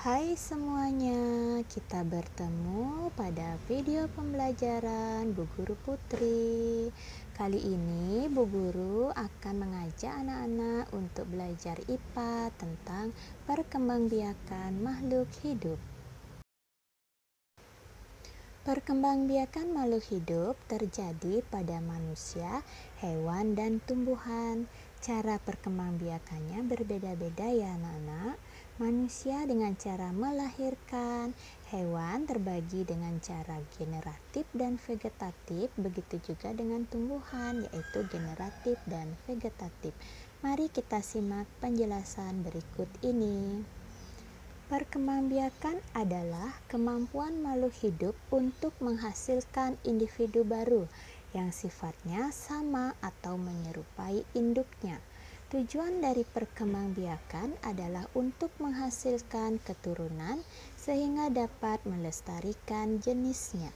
Hai semuanya, kita bertemu pada video pembelajaran Bu Guru Putri. Kali ini Bu Guru akan mengajak anak-anak untuk belajar IPA tentang perkembangbiakan makhluk hidup. Perkembangbiakan makhluk hidup terjadi pada manusia, hewan, dan tumbuhan. Cara perkembangbiakannya berbeda-beda ya anak-anak. Manusia dengan cara melahirkan, hewan terbagi dengan cara generatif dan vegetatif, begitu juga dengan tumbuhan yaitu generatif dan vegetatif. Mari kita simak penjelasan berikut ini. Perkembangbiakan adalah kemampuan makhluk hidup untuk menghasilkan individu baru yang sifatnya sama atau menyerupai induknya. Tujuan dari perkembangbiakan adalah untuk menghasilkan keturunan sehingga dapat melestarikan jenisnya.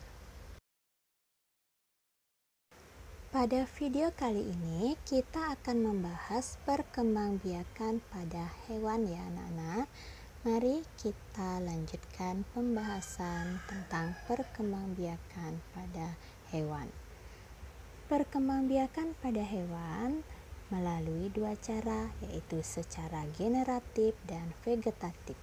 Pada video kali ini kita akan membahas perkembangbiakan pada hewan ya anak-anak. Mari kita lanjutkan pembahasan tentang perkembangbiakan pada hewan. Perkembangbiakan pada hewan melalui dua cara, yaitu secara generatif dan vegetatif.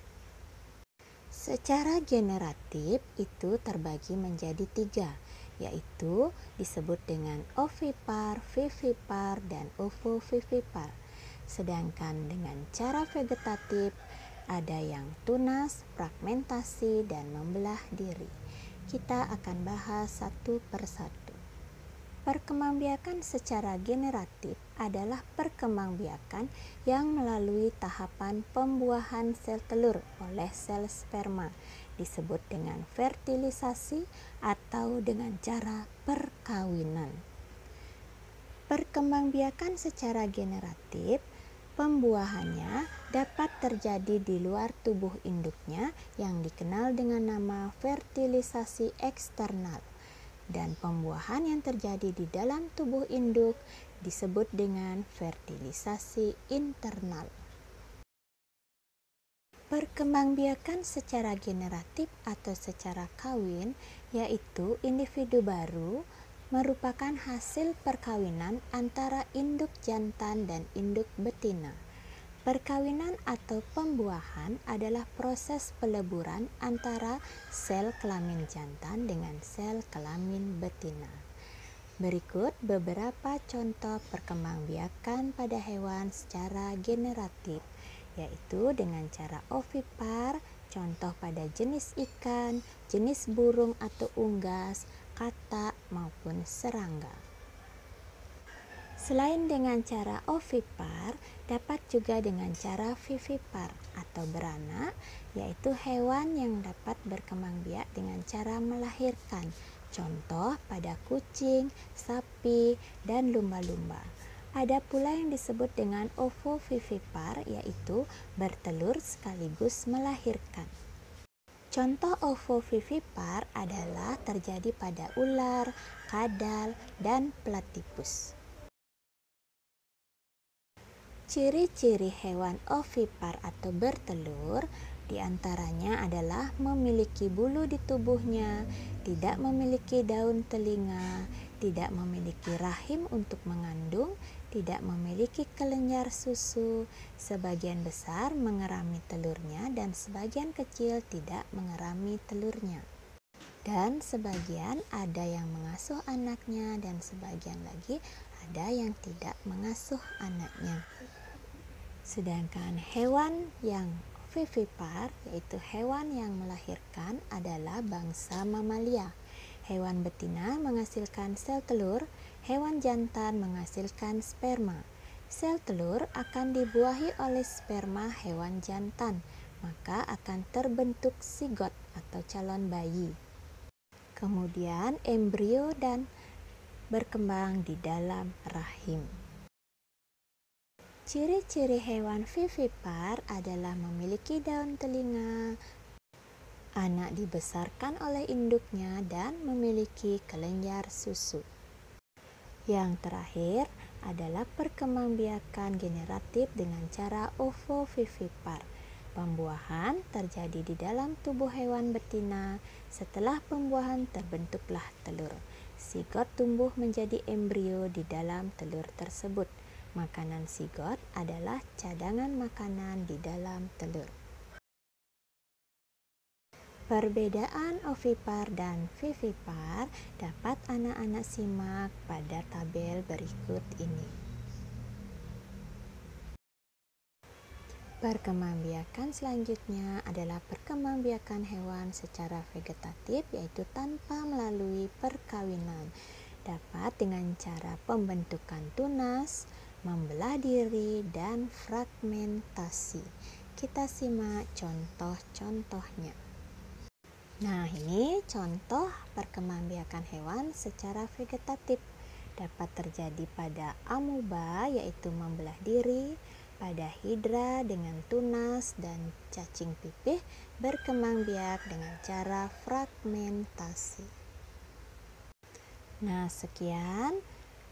Secara generatif itu terbagi menjadi tiga, yaitu disebut dengan ovipar, vivipar, dan ovovivipar. Sedangkan dengan cara vegetatif ada yang tunas, fragmentasi, dan membelah diri. Kita akan bahas satu persatu. Perkembangbiakan secara generatif adalah perkembangbiakan yang melalui tahapan pembuahan sel telur oleh sel sperma, disebut dengan fertilisasi atau dengan cara perkawinan. Perkembangbiakan secara generatif, pembuahannya dapat terjadi di luar tubuh induknya yang dikenal dengan nama fertilisasi eksternal, dan pembuahan yang terjadi di dalam tubuh induk disebut dengan fertilisasi internal. Perkembangbiakan secara generatif atau secara kawin, yaitu individu baru, merupakan hasil perkawinan antara induk jantan dan induk betina. Perkawinan atau pembuahan adalah proses peleburan antara sel kelamin jantan dengan sel kelamin betina. Berikut beberapa contoh perkembangbiakan pada hewan secara generatif, yaitu dengan cara ovipar, contoh pada jenis ikan, jenis burung atau unggas, katak, maupun serangga. Selain dengan cara ovipar, dapat juga dengan cara vivipar atau beranak, yaitu hewan yang dapat berkembang biak dengan cara melahirkan, contoh pada kucing, sapi, dan lumba-lumba. Ada pula yang disebut dengan ovovivipar, yaitu bertelur sekaligus melahirkan. Contoh ovovivipar adalah terjadi pada ular, kadal, dan platypus. Ciri-ciri hewan ovipar atau bertelur diantaranya adalah memiliki bulu di tubuhnya, tidak memiliki daun telinga, tidak memiliki rahim untuk mengandung, tidak memiliki kelenjar susu, sebagian besar mengerami telurnya dan sebagian kecil tidak mengerami telurnya. Dan sebagian ada yang mengasuh anaknya dan sebagian lagi ada yang tidak mengasuh anaknya. Sedangkan hewan yang vivipar, yaitu hewan yang melahirkan, adalah bangsa mamalia. Hewan betina menghasilkan sel telur, hewan jantan menghasilkan sperma. Sel telur akan dibuahi oleh sperma hewan jantan, maka akan terbentuk sigot atau calon bayi. Kemudian embrio dan berkembang di dalam rahim. Ciri-ciri hewan vivipar adalah memiliki daun telinga, anak dibesarkan oleh induknya, dan memiliki kelenjar susu. Yang terakhir adalah perkembangbiakan generatif dengan cara ovovivipar. Pembuahan terjadi di dalam tubuh hewan betina. Setelah pembuahan terbentuklah telur. Sigot tumbuh menjadi embrio di dalam telur tersebut. Makanan sigot adalah cadangan makanan di dalam telur. Perbedaan ovipar dan vivipar dapat anak-anak simak pada tabel berikut ini. Perkembangbiakan selanjutnya adalah perkembangbiakan hewan secara vegetatif, yaitu tanpa melalui perkawinan. Dapat dengan cara pembentukan tunas, membelah diri, dan fragmentasi. Kita simak contoh-contohnya. Nah, ini contoh perkembangbiakan hewan secara vegetatif. Dapat terjadi pada amuba, yaitu membelah diri, pada hidra dengan tunas, dan cacing pipih berkembang biak dengan cara fragmentasi. Nah, sekian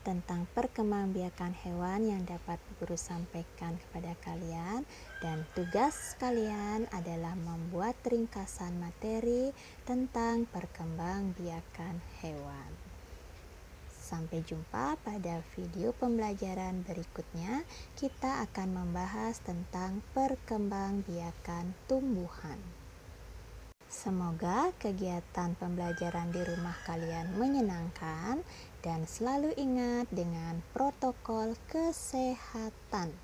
tentang perkembangbiakan hewan yang dapat guru sampaikan kepada kalian, dan tugas kalian adalah membuat ringkasan materi tentang perkembangbiakan hewan. Sampai jumpa pada video pembelajaran berikutnya. Kita akan membahas tentang perkembangbiakan tumbuhan. Semoga kegiatan pembelajaran di rumah kalian menyenangkan dan selalu ingat dengan protokol kesehatan.